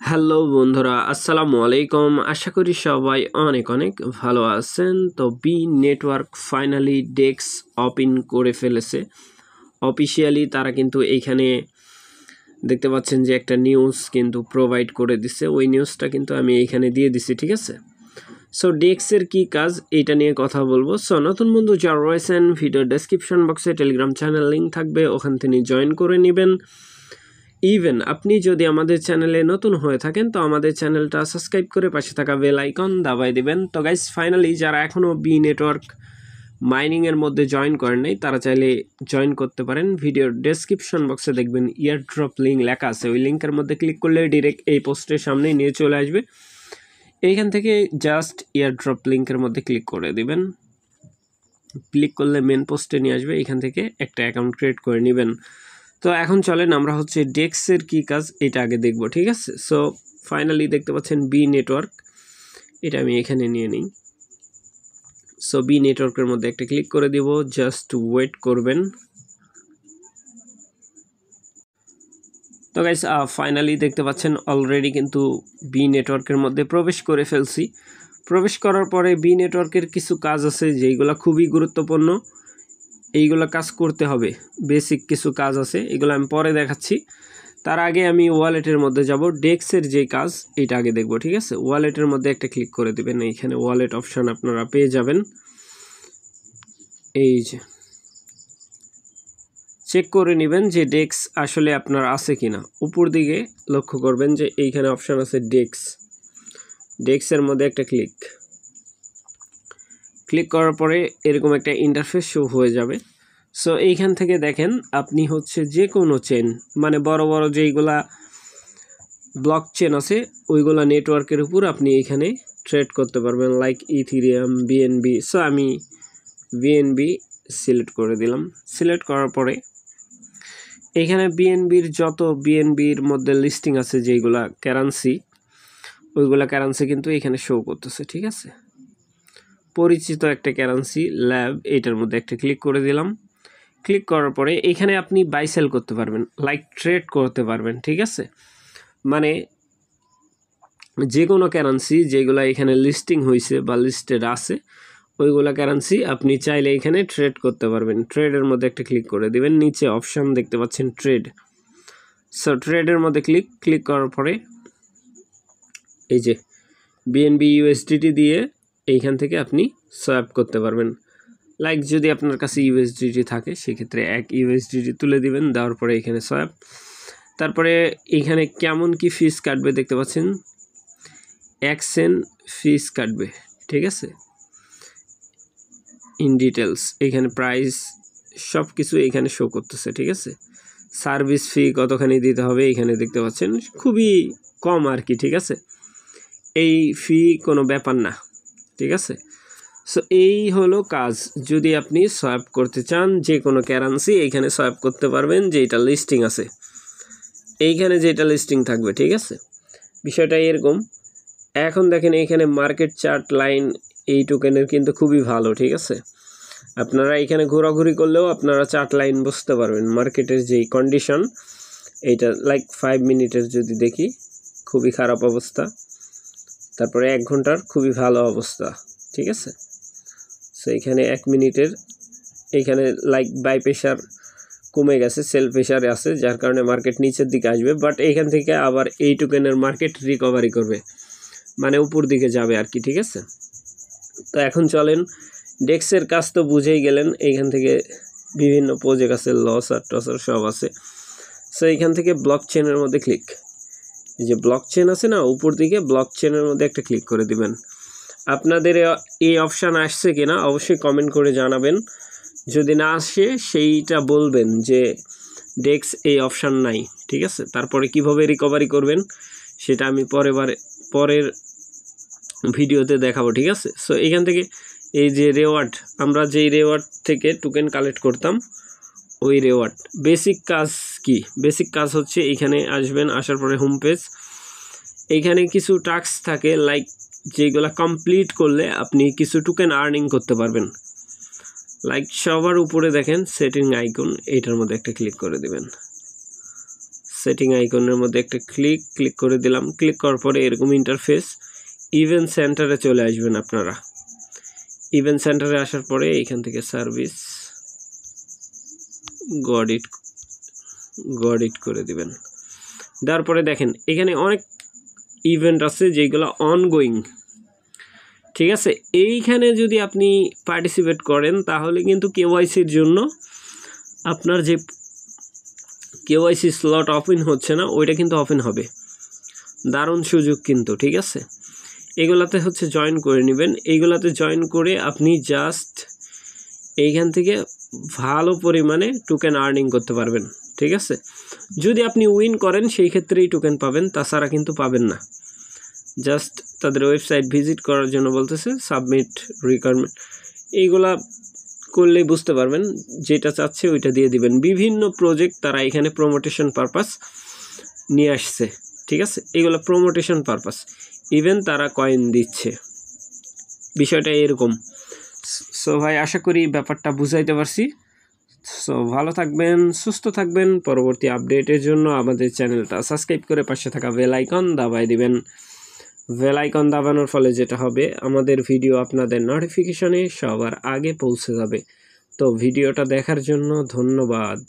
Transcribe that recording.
Hello বন্ধুরা, আসসালামু আলাইকুম। আশা করি সবাই অনেক অনেক ভালো আছেন। তো বি নেটওয়ার্ক ফাইনালি ডেক্স ওপেন করে ফেলেছে অফিসিয়ালি। তারা কিন্তু এইখানে দেখতে পাচ্ছেন যে একটা নিউজ কিন্তু প্রোভাইড করে দিছে। ওই নিউজটা কিন্তু আমি এইখানে দিয়ে দিছি, ঠিক আছে। সো ডেক্সের কি কাজ এটা নিয়ে কথা বলবো। সো নতুন বন্ধু যারা রয়েছেন, ভিডিও ডেসক্রিপশন বক্সে টেলিগ্রাম চ্যানেল লিঙ্ক থাকবে, ওখান থেকে জয়েন করে নেবেন। ইভেন আপনি যদি আমাদের চ্যানেলে নতুন হয়ে থাকেন তো আমাদের চ্যানেলটা সাবস্ক্রাইব করে পাশে থাকা বেল আইকন দাবাই দিবেন। তো গাইস, ফাইনালি যারা এখনও বি নেটওয়ার্ক মাইনিংয়ের মধ্যে জয়েন করেন নাই তারা চাইলে জয়েন করতে পারেন। ভিডিওর ডেসক্রিপশন বক্সে দেখবেন ইয়ারড্রপ লিঙ্ক লেখা আছে, ওই লিঙ্কের মধ্যে ক্লিক করলে ডিরেক্ট এই পোস্টের সামনেই নিয়ে চলে আসবে। এইখান থেকে জাস্ট ইয়ারড্রপ লিঙ্কের মধ্যে ক্লিক করে দিবেন। ক্লিক করলে মেন পোস্টে নিয়ে আসবে, এখান থেকে একটা অ্যাকাউন্ট ক্রিয়েট করে নেবেন। তো এখন চলেন আমরা হচ্ছে ডেক্সের কি কাজ এটা আগে দেখব, ঠিক আছে। সো ফাইনালি দেখতে পাচ্ছেন বি নেটওয়ার্ক, এটা আমি এখানে নিয়ে নিই। সো বি নেটওয়ার্কের মধ্যে একটা ক্লিক করে দিব, জাস্ট ওয়েট করবেন। তো গাইস, ফাইনালি দেখতে পাচ্ছেন অলরেডি কিন্তু বি নেটওয়ার্কের মধ্যে প্রবেশ করে ফেলছি। প্রবেশ করার পরে বি নেটওয়ার্কের কিছু কাজ আছে যেগুলো খুবই গুরুত্বপূর্ণ, এইগুলো কাজ করতে হবে। বেসিক কিছু কাজ আছে, এগুলো আমি পরে দেখাচ্ছি। তার আগে আমি ওয়ালেটের মধ্যে যাব, ডেক্সের যে কাজ এটা আগে দেখব, ঠিক আছে। ওয়ালেটের মধ্যে একটা ক্লিক করে দেবেন, এইখানে ওয়ালেট অপশান আপনারা পেয়ে যাবেন। এই যে চেক করে নেবেন যে ডেক্স আসলে আপনার আছে কিনা। উপর দিকে লক্ষ্য করবেন যে এইখানে অপশান আছে ডেক্স, ডেক্সের মধ্যে একটা ক্লিক করার পরে এরকম একটা ইন্টারফেস শো হয়ে যাবে। সো এইখান থেকে দেখেন আপনি হচ্ছে যে কোনো চেন, মানে বড় বড় যেইগুলা ব্লক চেন আছে ওইগুলা নেটওয়ার্কের উপর আপনি এইখানে ট্রেড করতে পারবেন, লাইক ইথিরিয়াম, বিএনবি। সো আমি বিএনবি সিলেক্ট করে দিলাম। সিলেক্ট করার পরে এইখানে বিএনবির যত বিএনবির মধ্যে লিস্টিং আছে যেইগুলা কারেন্সি, ওইগুলা কারেন্সি কিন্তু এখানে শো করতেছে, ঠিক আছে। পরিচিত একটা কারেন্সি ল্যাব, এইটার মধ্যে একটা ক্লিক করে দিলাম। ক্লিক করার পরে এখানে আপনি বাই সেল করতে পারবেন, লাইক ট্রেড করতে পারবেন, ঠিক আছে। মানে যে কোনো কারেন্সি যেগুলো এখানে লিস্টিং হয়েছে বা লিস্টেড আছে ওইগুলা কারেন্সি আপনি চাইলে এখানে ট্রেড করতে পারবেন। ট্রেডের মধ্যে একটা ক্লিক করে দিবেন, নিচে অপশান দেখতে পাচ্ছেন ট্রেড। সো ট্রেডের মধ্যে ক্লিক করার পরে এই যে বিএনবি ইউএসডিটি দিয়ে এইখান থেকে আপনি সোয়াপ করতে পারবেন। লাইক যদি আপনার কাছে ইউএসডিটি থাকে সেক্ষেত্রে এক ইউএসডিটি তুলে দিবেন, দেওয়ার পরে এখানে সোয়াপ। তারপরে এইখানে কেমন কি ফিস কাটবে দেখতে পাচ্ছেন, 1 সেন্ট ফিস কাটবে, ঠিক আছে। ইন ডিটেলস এখানে প্রাইস সব কিছু এখানে শো করতেছে, ঠিক আছে। সার্ভিস ফি কতখানি দিতে হবে এখানে দেখতে পাচ্ছেন, খুবই কম আর কি, ঠিক আছে। এই ফি কোনো ব্যাপার না, ঠিক আছে। সো এই হলো কাজ। যদি আপনি সোয়াপ করতে চান যে কোনো কারেন্সি এইখানে সোয়াপ করতে পারবেন, যেটা লিস্টিং আছে এইখানে যেটা লিস্টিং থাকবে, ঠিক আছে। বিষয়টা এরকম। এখন দেখেন এইখানে মার্কেট চার্ট লাইন এই টোকেনের কিন্তু খুবই ভালো, ঠিক আছে। আপনারা এখানে ঘোরাঘুরি করলেও আপনারা চার্ট লাইন বুঝতে পারবেন মার্কেটের যেই কন্ডিশন। এইটা লাইক 5 মিনিটের যদি দেখি খুবই খারাপ অবস্থা, তারপরে 1 ঘন্টার খুবই ভালো অবস্থা, ঠিক আছে। সো এখানে 1 মিনিটের এইখানে লাইক বাই প্রেশার কমে গেছে, সেল প্রেশারে আছে, যার কারণে মার্কেট নিচের দিকে আসবে। বাট এইখান থেকে আবার এই টোকেনের মার্কেট রিকভারি করবে, মানে উপর দিকে যাবে আর কি, ঠিক আছে। তো এখন চলেন, ডেক্সের কাজ তো বুঝেই গেলেন। এইখান থেকে বিভিন্ন প্রজেক্ট আছে, লস আর টসার সব আছে। সো এইখান থেকে ব্লক চেনের মধ্যে ক্লিক, এই যে ব্লক চেন আছে না উপর দিকে, ব্লক চেনের মধ্যে একটা ক্লিক করে দিবেন। আপনাদের এই অপশান আসছে কিনা অবশ্যই কমেন্ট করে জানাবেন। যদি না আসে সেইটা বলবেন যে ডেক্স এই অপশান নাই, ঠিক আছে। তারপরে কিভাবে রিকভারি করবেন সেটা আমি পরের ভিডিওতে দেখাবো, ঠিক আছে। সো এখান থেকে এই যে রেওয়ার্ড, আমরা যেই রেওয়ার্ড থেকে টোকেন কালেক্ট করতাম ওই রেওয়ার্ড, বেসিক কাজ কি, বেসিক কাজ হচ্ছে এখানে আসবেন, আসার পরে হোম পেজ, এইখানে কিছু টাস্ক থাকে লাইক যেগুলা কমপ্লিট করলে আপনি কিছু টোকেন আর্নিং করতে পারবেন। লাইক সবার উপরে দেখেন সেটিং আইকন, এইটার মধ্যে একটা ক্লিক করে দিবেন। সেটিং আইকনের মধ্যে একটা ক্লিক করে দিলাম। ক্লিক করার পরে এরকম ইন্টারফেস। ইভেন্ট সেন্টারে চলে আসবেন আপনারা। ইভেন্ট সেন্টারে আসার পরে এইখান থেকে সার্ভিস গড ইট করে দিবেন। তারপরে দেখেন এখানে অনেক ইভেন্ট আছে যেগুলো অনগোয়িং, ঠিক আছে। এইখানে যদি আপনি পার্টিসিপেট করেন তাহলে কিন্তু কেওয়াইসির জন্য আপনার যে কেওয়াইসি স্লট ওপেন হচ্ছে না ওইটা কিন্তু ওপেন হবে। দারুণ সুযোগ কিন্তু, ঠিক আছে। এগুলাতে হচ্ছে জয়েন করে নেবেন। এইগুলাতে জয়েন করে আপনি জাস্ট এইখান থেকে ভালো পরিমাণে টোকেন আর্নিং করতে পারবেন, ঠিক আছে। যদি আপনি উইন করেন সেই ক্ষেত্রেই টোকেন পাবেন, তাছাড়া কিন্তু পাবেন না। জাস্ট তাদের ওয়েবসাইট ভিজিট করার জন্য বলতেছে, সাবমিট রিকোয়ারমেন্ট, এইগুলা করলেই বুঝতে পারবেন। যেটা চাচ্ছে ওইটা দিয়ে দিবেন। বিভিন্ন প্রজেক্ট তারা এখানে প্রমোটেশন পারপাস নিয়ে আসছে, ঠিক আছে। এগুলো প্রমোটেশন পারপাস, ইভেন তারা কয়েন দিচ্ছে, বিষয়টা এরকম। সো ভাই আশা করি ব্যাপারটা বুঝাইতে পারছি। সো ভালো থাকবেন, সুস্থ থাকবেন। পরবর্তী আপডেটের জন্য আমাদের চ্যানেলটা সাবস্ক্রাইব করে পাশে থাকা বেল আইকন দাবাই দিবেন। বেল আইকন দাবানোর ফলে যেটা হবে, আমাদের ভিডিও আপনাদের নোটিফিকেশনে সবার আগে পৌঁছে যাবে। তো ভিডিওটা দেখার জন্য ধন্যবাদ।